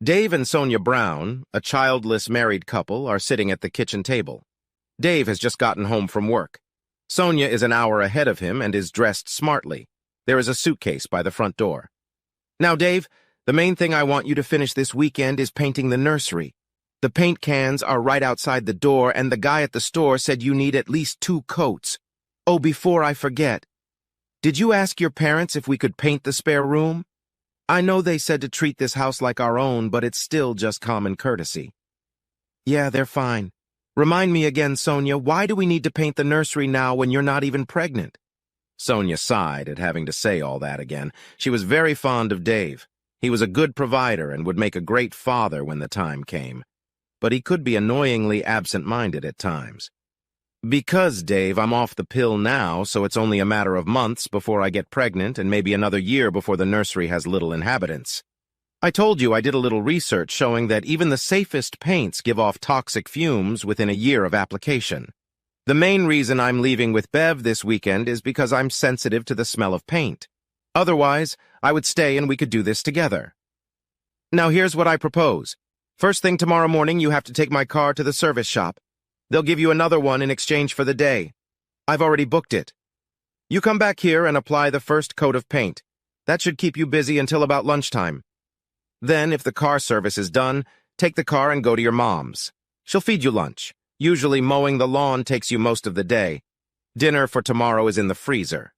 Dave and Sonia Brown, a childless married couple, are sitting at the kitchen table. Dave has just gotten home from work. Sonia is an hour ahead of him and is dressed smartly. There is a suitcase by the front door. Now, Dave, the main thing I want you to finish this weekend is painting the nursery. The paint cans are right outside the door, and the guy at the store said you need at least 2 coats. Oh, before I forget, did you ask your parents if we could paint the spare room? I know they said to treat this house like our own, but it's still just common courtesy. Yeah, they're fine. Remind me again, Sonia, why do we need to paint the nursery now when you're not even pregnant? Sonia sighed at having to say all that again. She was very fond of Dave. He was a good provider and would make a great father when the time came. But he could be annoyingly absent-minded at times. Because, Dave, I'm off the pill now, so it's only a matter of months before I get pregnant and maybe another year before the nursery has little inhabitants. I told you I did a little research showing that even the safest paints give off toxic fumes within a year of application. The main reason I'm leaving with Bev this weekend is because I'm sensitive to the smell of paint. Otherwise, I would stay and we could do this together. Now here's what I propose. First thing tomorrow morning, you have to take my car to the service shop. They'll give you another one in exchange for the day. I've already booked it. You come back here and apply the first coat of paint. That should keep you busy until about lunchtime. Then, if the car service is done, take the car and go to your mom's. She'll feed you lunch. Usually mowing the lawn takes you most of the day. Dinner for tomorrow is in the freezer.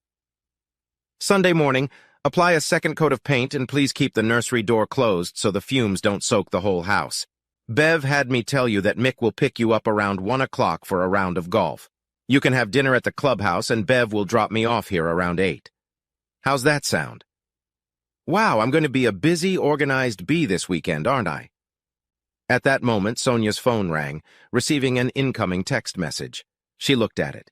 Sunday morning, apply a second coat of paint and please keep the nursery door closed so the fumes don't soak the whole house. Bev had me tell you that Mick will pick you up around 1 o'clock for a round of golf. You can have dinner at the clubhouse and Bev will drop me off here around 8. How's that sound? Wow, I'm going to be a busy, organized bee this weekend, aren't I? At that moment, Sonia's phone rang, receiving an incoming text message. She looked at it.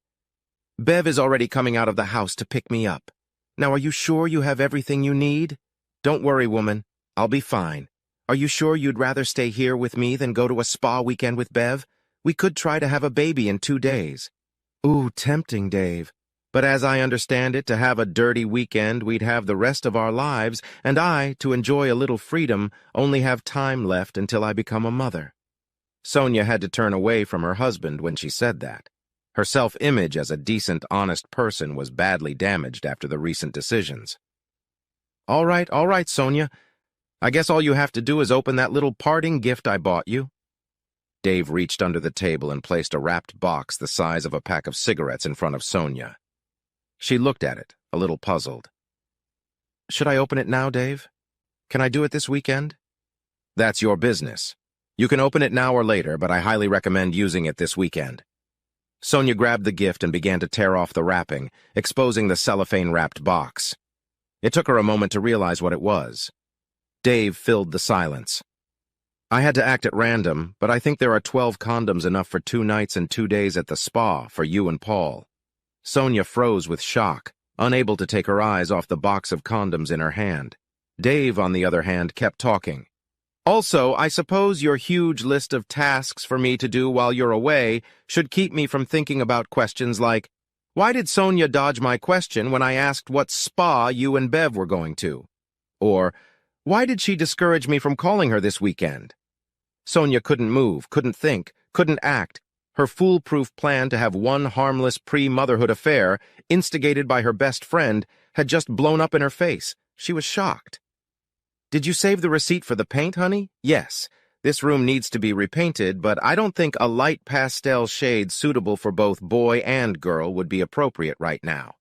Bev is already coming out of the house to pick me up. Now, are you sure you have everything you need? Don't worry, woman. I'll be fine. Are you sure you'd rather stay here with me than go to a spa weekend with Bev? We could try to have a baby in 2 days. Ooh, tempting, Dave. But as I understand it, to have a dirty weekend, we'd have the rest of our lives, and I, to enjoy a little freedom, only have time left until I become a mother. Sonia had to turn away from her husband when she said that. Her self-image as a decent, honest person was badly damaged after the recent decisions. All right, Sonia. I guess all you have to do is open that little parting gift I bought you. Dave reached under the table and placed a wrapped box the size of a pack of cigarettes in front of Sonia. She looked at it, a little puzzled. Should I open it now, Dave? Can I do it this weekend? That's your business. You can open it now or later, but I highly recommend using it this weekend. Sonia grabbed the gift and began to tear off the wrapping, exposing the cellophane-wrapped box. It took her a moment to realize what it was. Dave filled the silence. I had to act at random, but I think there are 12 condoms enough for 2 nights and 2 days at the spa for you and Paul. Sonia froze with shock, unable to take her eyes off the box of condoms in her hand. Dave, on the other hand, kept talking. Also, I suppose your huge list of tasks for me to do while you're away should keep me from thinking about questions like, why did Sonia dodge my question when I asked what spa you and Bev were going to? Or, why did she discourage me from calling her this weekend? Sonia couldn't move, couldn't think, couldn't act. Her foolproof plan to have one harmless pre-motherhood affair, instigated by her best friend, had just blown up in her face. She was shocked. Did you save the receipt for the paint, honey? Yes. This room needs to be repainted, but I don't think a light pastel shade suitable for both boy and girl would be appropriate right now.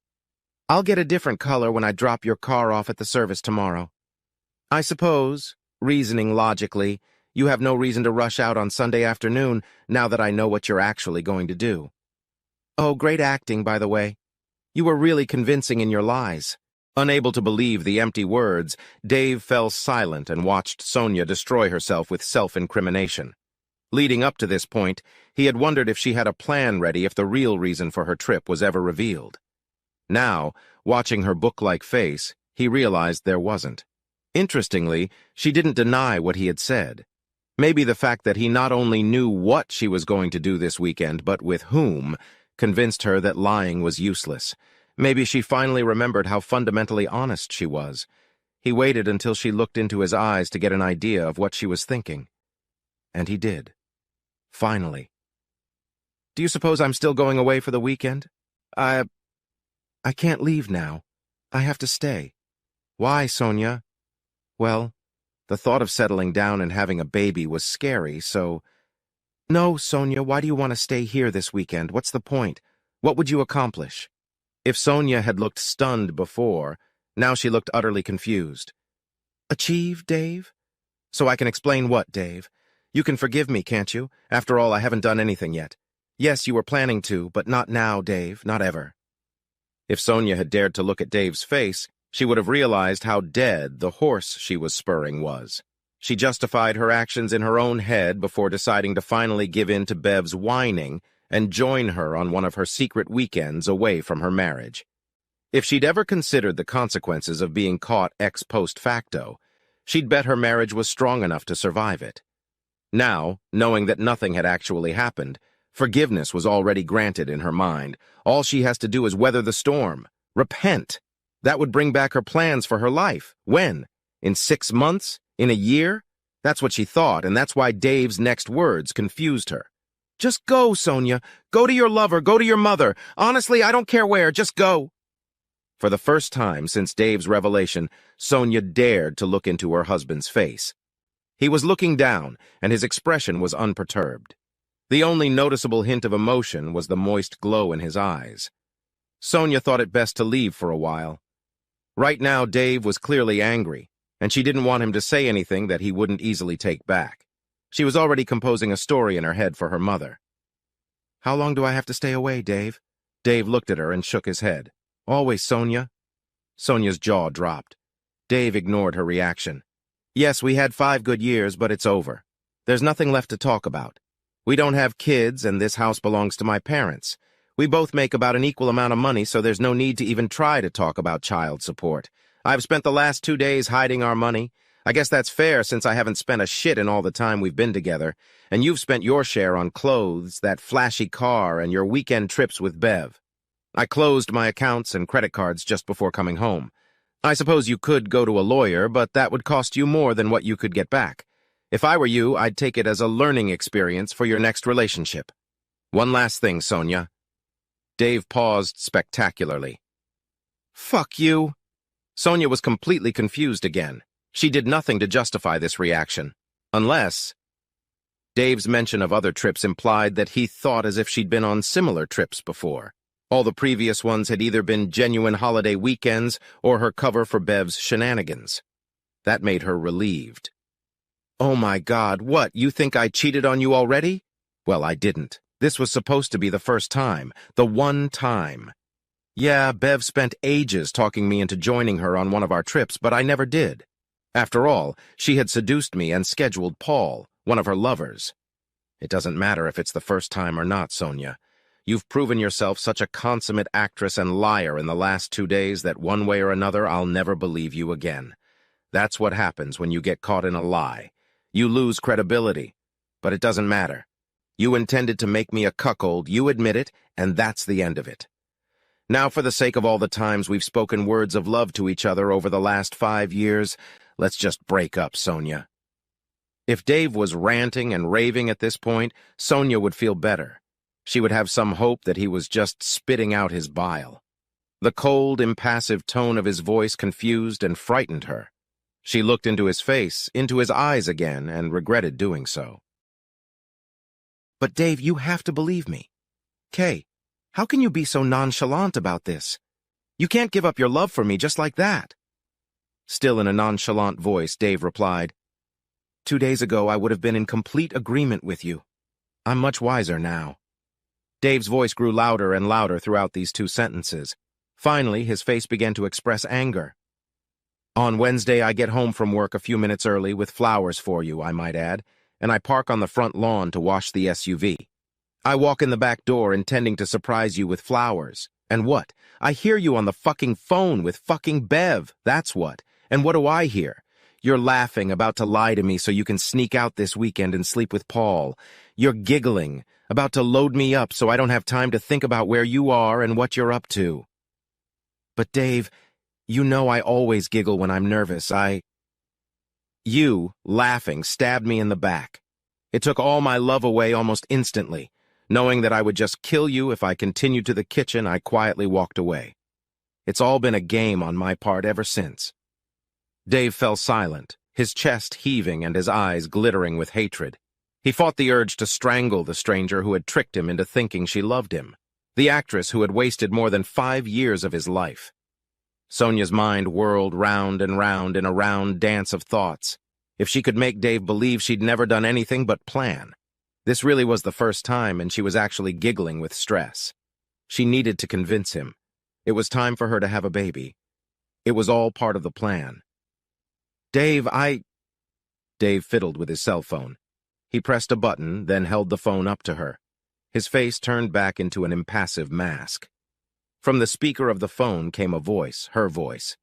I'll get a different color when I drop your car off at the service tomorrow. I suppose, reasoning logically, you have no reason to rush out on Sunday afternoon now that I know what you're actually going to do. Oh, great acting, by the way. You were really convincing in your lies. Unable to believe the empty words, Dave fell silent and watched Sonia destroy herself with self-incrimination. Leading up to this point, he had wondered if she had a plan ready if the real reason for her trip was ever revealed. Now, watching her book-like face, he realized there wasn't. Interestingly, she didn't deny what he had said. Maybe the fact that he not only knew what she was going to do this weekend, but with whom, convinced her that lying was useless. Maybe she finally remembered how fundamentally honest she was. He waited until she looked into his eyes to get an idea of what she was thinking. And he did. Finally. Do you suppose I'm still going away for the weekend? I can't leave now. I have to stay. Why, Sonia? Well, the thought of settling down and having a baby was scary, so... No, Sonia, why do you want to stay here this weekend? What's the point? What would you accomplish? If Sonia had looked stunned before, now she looked utterly confused. Achieve, Dave? So I can explain what, Dave? You can forgive me, can't you? After all, I haven't done anything yet. Yes, you were planning to, but not now, Dave, not ever. If Sonia had dared to look at Dave's face, she would have realized how dead the horse she was spurring was. She justified her actions in her own head before deciding to finally give in to Bev's whining and join her on one of her secret weekends away from her marriage. If she'd ever considered the consequences of being caught ex post facto, she'd bet her marriage was strong enough to survive it. Now, knowing that nothing had actually happened, forgiveness was already granted in her mind. All she has to do is weather the storm. Repent. That would bring back her plans for her life. When? In 6 months? In a year? That's what she thought, and that's why Dave's next words confused her. Just go, Sonia. Go to your lover. Go to your mother. Honestly, I don't care where. Just go. For the first time since Dave's revelation, Sonia dared to look into her husband's face. He was looking down, and his expression was unperturbed. The only noticeable hint of emotion was the moist glow in his eyes. Sonia thought it best to leave for a while. Right now, Dave was clearly angry, and she didn't want him to say anything that he wouldn't easily take back. She was already composing a story in her head for her mother. How long do I have to stay away, Dave? Dave looked at her and shook his head. Always, Sonia. Sonia's jaw dropped. Dave ignored her reaction. Yes, we had 5 good years, but it's over. There's nothing left to talk about. We don't have kids, and this house belongs to my parents. We both make about an equal amount of money, so there's no need to even try to talk about child support. I've spent the last 2 days hiding our money. I guess that's fair since I haven't spent a shit in all the time we've been together, and you've spent your share on clothes, that flashy car, and your weekend trips with Bev. I closed my accounts and credit cards just before coming home. I suppose you could go to a lawyer, but that would cost you more than what you could get back. If I were you, I'd take it as a learning experience for your next relationship. One last thing, Sonia. Dave paused spectacularly. Fuck you. Sonia was completely confused again. She did nothing to justify this reaction. Unless... Dave's mention of other trips implied that he thought as if she'd been on similar trips before. All the previous ones had either been genuine holiday weekends or her cover for Bev's shenanigans. That made her relieved. Oh my God, what, you think I cheated on you already? Well, I didn't. This was supposed to be the first time, the one time. Yeah, Bev spent ages talking me into joining her on one of our trips, but I never did. After all, she had seduced me and scheduled Paul, one of her lovers. It doesn't matter if it's the first time or not, Sonia. You've proven yourself such a consummate actress and liar in the last 2 days that one way or another I'll never believe you again. That's what happens when you get caught in a lie. You lose credibility. But it doesn't matter. You intended to make me a cuckold, you admit it, and that's the end of it. Now, for the sake of all the times we've spoken words of love to each other over the last 5 years, let's just break up, Sonia. If Dave was ranting and raving at this point, Sonia would feel better. She would have some hope that he was just spitting out his bile. The cold, impassive tone of his voice confused and frightened her. She looked into his face, into his eyes again, and regretted doing so. But Dave, you have to believe me. Kay, how can you be so nonchalant about this? You can't give up your love for me just like that. Still in a nonchalant voice, Dave replied, 2 days ago I would have been in complete agreement with you. I'm much wiser now. Dave's voice grew louder and louder throughout these 2 sentences. Finally, his face began to express anger. On Wednesday, I get home from work a few minutes early with flowers for you, I might add, and I park on the front lawn to wash the SUV. I walk in the back door intending to surprise you with flowers. And what? I hear you on the fucking phone with fucking Bev, that's what. And what do I hear? You're laughing, about to lie to me so you can sneak out this weekend and sleep with Paul. You're giggling, about to load me up so I don't have time to think about where you are and what you're up to. But Dave, You know I always giggle when I'm nervous. You, laughing, stabbed me in the back. It took all my love away almost instantly. Knowing that I would just kill you if I continued to the kitchen, I quietly walked away. It's all been a game on my part ever since. Dave fell silent, his chest heaving and his eyes glittering with hatred. He fought the urge to strangle the stranger who had tricked him into thinking she loved him, the actress who had wasted more than 5 years of his life. Sonia's mind whirled round and round in a round dance of thoughts. If she could make Dave believe she'd never done anything but plan. This really was the first time, and she was actually giggling with stress. She needed to convince him. It was time for her to have a baby. It was all part of the plan. Dave fiddled with his cell phone. He pressed a button, then held the phone up to her. His face turned back into an impassive mask. From the speaker of the phone came a voice, her voice.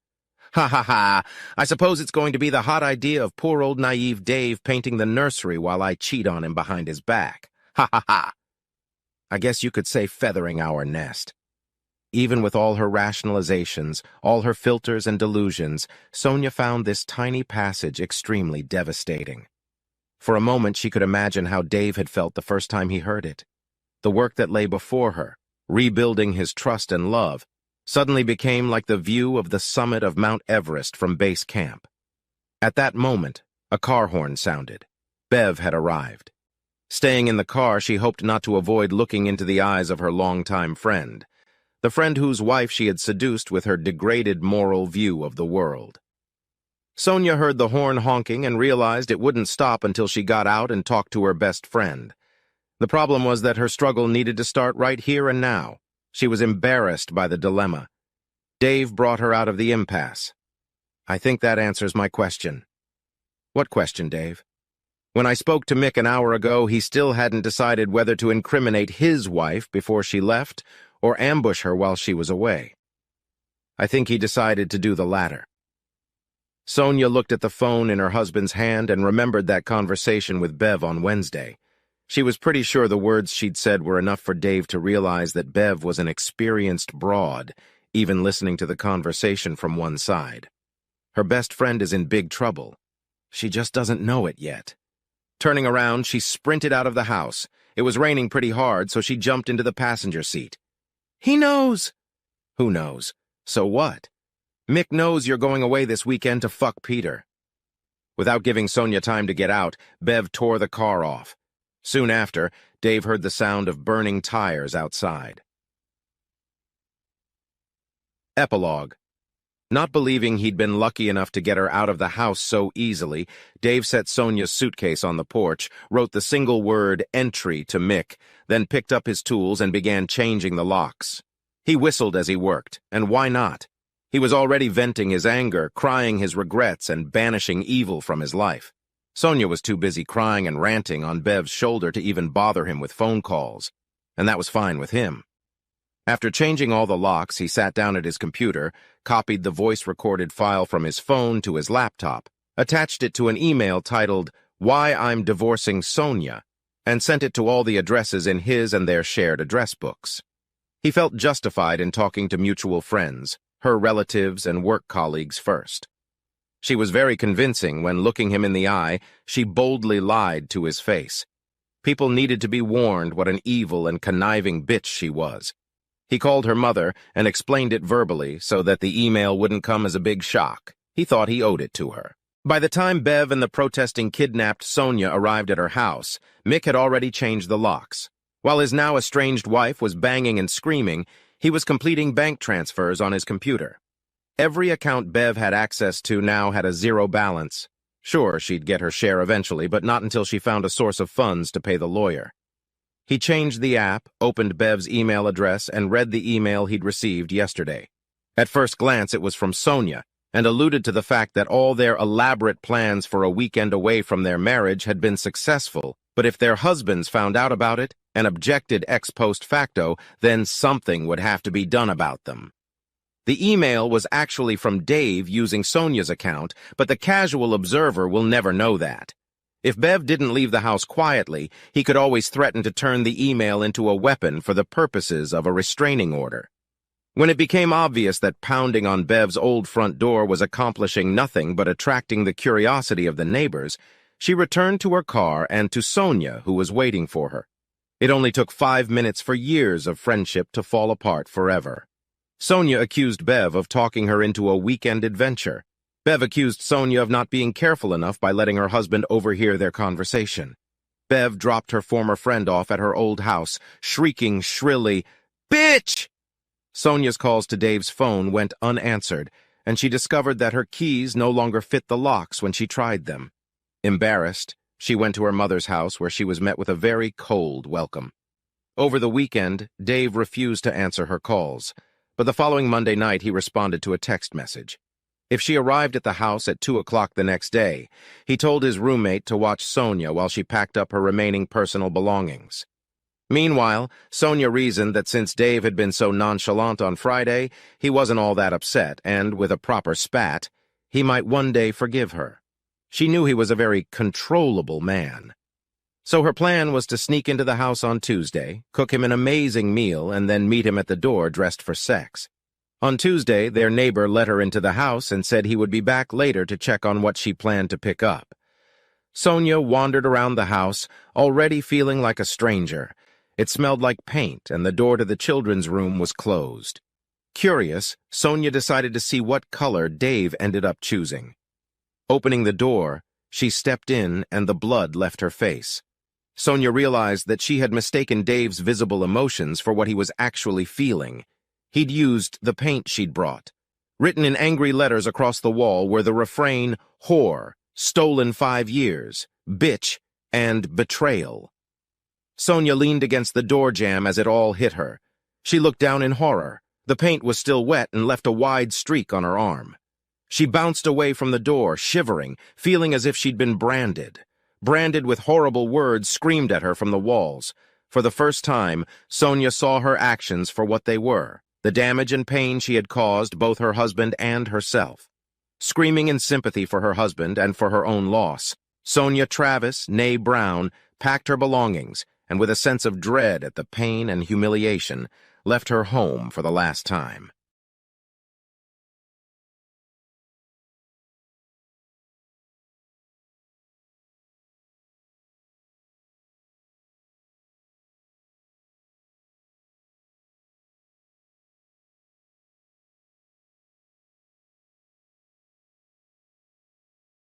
Ha ha ha! I suppose it's going to be the hot idea of poor old naive Dave painting the nursery while I cheat on him behind his back. Ha ha ha! I guess you could say feathering our nest. Even with all her rationalizations, all her filters and delusions, Sonia found this tiny passage extremely devastating. For a moment she could imagine how Dave had felt the first time he heard it. The work that lay before her, rebuilding his trust and love, suddenly became like the view of the summit of Mount Everest from base camp. At that moment, a car horn sounded. Bev had arrived. Staying in the car, she hoped not to avoid looking into the eyes of her longtime friend, the friend whose wife she had seduced with her degraded moral view of the world. Sonia heard the horn honking and realized it wouldn't stop until she got out and talked to her best friend. The problem was that her struggle needed to start right here and now. She was embarrassed by the dilemma. Dave brought her out of the impasse. I think that answers my question. What question, Dave? When I spoke to Mick an hour ago, he still hadn't decided whether to incriminate his wife before she left or ambush her while she was away. I think he decided to do the latter. Sonia looked at the phone in her husband's hand and remembered that conversation with Bev on Wednesday. She was pretty sure the words she'd said were enough for Dave to realize that Bev was an experienced broad, even listening to the conversation from one side. Her best friend is in big trouble. She just doesn't know it yet. Turning around, she sprinted out of the house. It was raining pretty hard, so she jumped into the passenger seat. He knows! Who knows? So what? Mick knows you're going away this weekend to fuck Peter. Without giving Sonia time to get out, Bev tore the car off. Soon after, Dave heard the sound of burning tires outside. Epilogue. Not believing he'd been lucky enough to get her out of the house so easily, Dave set Sonia's suitcase on the porch, wrote the single word entry to Mick, then picked up his tools and began changing the locks. He whistled as he worked, and why not? He was already venting his anger, crying his regrets, and banishing evil from his life. Sonia was too busy crying and ranting on Bev's shoulder to even bother him with phone calls, and that was fine with him. After changing all the locks, he sat down at his computer, copied the voice-recorded file from his phone to his laptop, attached it to an email titled, "Why I'm Divorcing Sonia," and sent it to all the addresses in his and their shared address books. He felt justified in talking to mutual friends, her relatives and work colleagues first. She was very convincing when, looking him in the eye, she boldly lied to his face. People needed to be warned what an evil and conniving bitch she was. He called her mother and explained it verbally so that the email wouldn't come as a big shock. He thought he owed it to her. By the time Bev and the protesting kidnapped Sonia arrived at her house, Mick had already changed the locks. While his now estranged wife was banging and screaming, he was completing bank transfers on his computer. Every account Bev had access to now had a zero balance. Sure, she'd get her share eventually, but not until she found a source of funds to pay the lawyer. He changed the app, opened Bev's email address, and read the email he'd received yesterday. At first glance, it was from Sonia, and alluded to the fact that all their elaborate plans for a weekend away from their marriage had been successful, but if their husbands found out about it and objected ex post facto, then something would have to be done about them. The email was actually from Dave using Sonia's account, but the casual observer will never know that. If Bev didn't leave the house quietly, he could always threaten to turn the email into a weapon for the purposes of a restraining order. When it became obvious that pounding on Bev's old front door was accomplishing nothing but attracting the curiosity of the neighbors, she returned to her car and to Sonia, who was waiting for her. It only took 5 minutes for years of friendship to fall apart forever. Sonia accused Bev of talking her into a weekend adventure. Bev accused Sonia of not being careful enough by letting her husband overhear their conversation. Bev dropped her former friend off at her old house, shrieking shrilly, "Bitch!" Sonia's calls to Dave's phone went unanswered, and she discovered that her keys no longer fit the locks when she tried them. Embarrassed, she went to her mother's house where she was met with a very cold welcome. Over the weekend, Dave refused to answer her calls, but the following Monday night he responded to a text message. If she arrived at the house at 2 o'clock the next day, he told his roommate to watch Sonia while she packed up her remaining personal belongings. Meanwhile, Sonia reasoned that since Dave had been so nonchalant on Friday, he wasn't all that upset, and, with a proper spat, he might one day forgive her. She knew he was a very controllable man. So her plan was to sneak into the house on Tuesday, cook him an amazing meal, and then meet him at the door dressed for sex. On Tuesday, their neighbor let her into the house and said he would be back later to check on what she planned to pick up. Sonia wandered around the house, already feeling like a stranger. It smelled like paint, and the door to the children's room was closed. Curious, Sonia decided to see what color Dave ended up choosing. Opening the door, she stepped in, and the blood left her face. Sonia realized that she had mistaken Dave's visible emotions for what he was actually feeling. He'd used the paint she'd brought. Written in angry letters across the wall were the refrain, "Whore," "Stolen 5 years," "Bitch," and "Betrayal." Sonia leaned against the door jamb as it all hit her. She looked down in horror. The paint was still wet and left a wide streak on her arm. She bounced away from the door, shivering, feeling as if she'd been branded. Branded with horrible words screamed at her from the walls. For the first time, Sonia saw her actions for what they were. The damage and pain she had caused both her husband and herself. Screaming in sympathy for her husband and for her own loss, Sonia Travis, née Brown, packed her belongings, and with a sense of dread at the pain and humiliation, left her home for the last time.